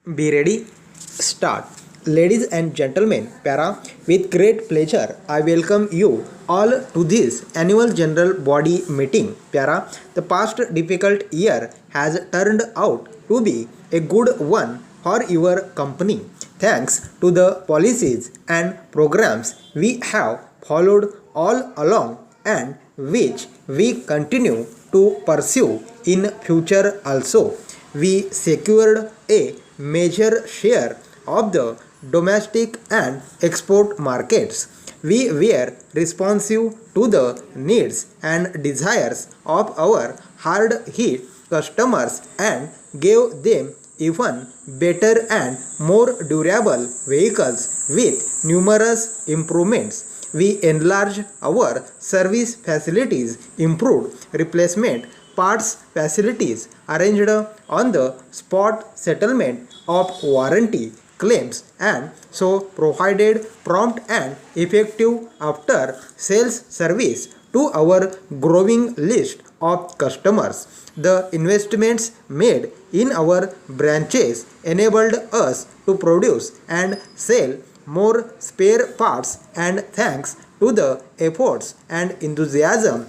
Be ready, start. Ladies and gentlemen, Para, with great pleasure, I welcome you all to this annual general body meeting. Para, the past difficult year has turned out to be a good one for your company. Thanks to the policies and programs we have followed all along and which we continue to pursue in future also. We secured a major share of the domestic and export markets. We were responsive to the needs and desires of our hard hit customers and gave them even better and more durable vehicles with numerous improvements. We enlarged our service facilities, improved replacement parts facilities, arranged on the spot settlement of warranty claims, and so provided prompt and effective after sales service to our growing list of customers. The investments made in our branches enabled us to produce and sell more spare parts, and thanks to the efforts and enthusiasm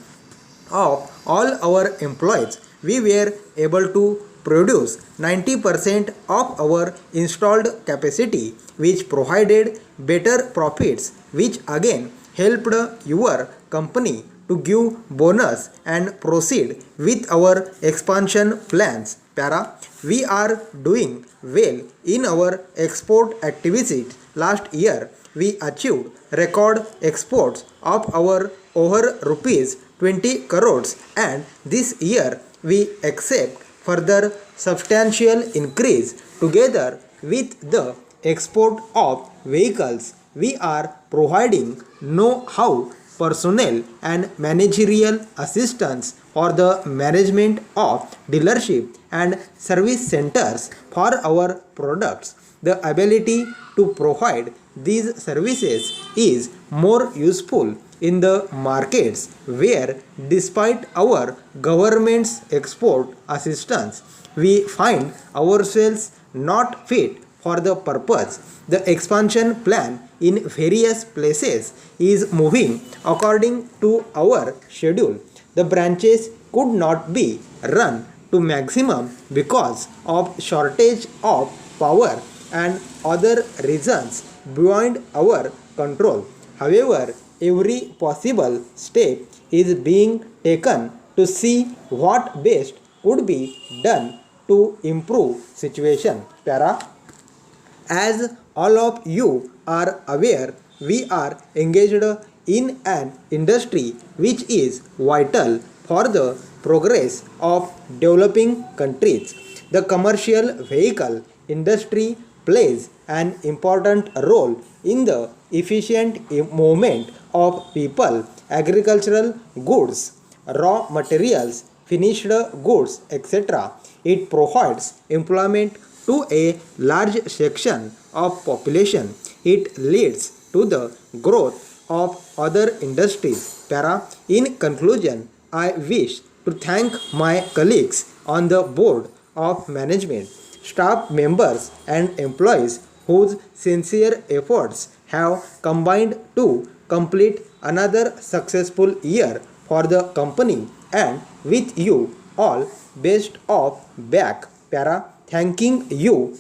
of all our employees, we were able to produce 90% of our installed capacity, which provided better profits, which again helped your company to give bonus and proceed with our expansion plans. Para, we are doing well in our export activities. Last year, we achieved record exports of our over rupees 20 crores, and this year we accept further substantial increase. Together with the export of vehicles, we are providing know-how, personnel and managerial assistance for the management of dealership and service centers for our products. The ability to provide these services is more useful in the markets where, despite our government's export assistance, we find ourselves not fit for the purpose. The expansion plan in various places is moving according to our schedule. The branches could not be run to maximum because of shortage of power and other reasons beyond our control. However, every possible step is being taken to see what best could be done to improve situation. Para, as all of you are aware, we are engaged in an industry which is vital for the progress of developing countries. The commercial vehicle industry plays an important role in the efficient movement of people, agricultural goods, raw materials, finished goods, etc. It provides employment to a large section of population. It leads to the growth of other industries. Para, in conclusion, I wish to thank my colleagues on the board of management, staff members and employees whose sincere efforts have combined to complete another successful year for the company, and with you all best of back. Para, thanking you.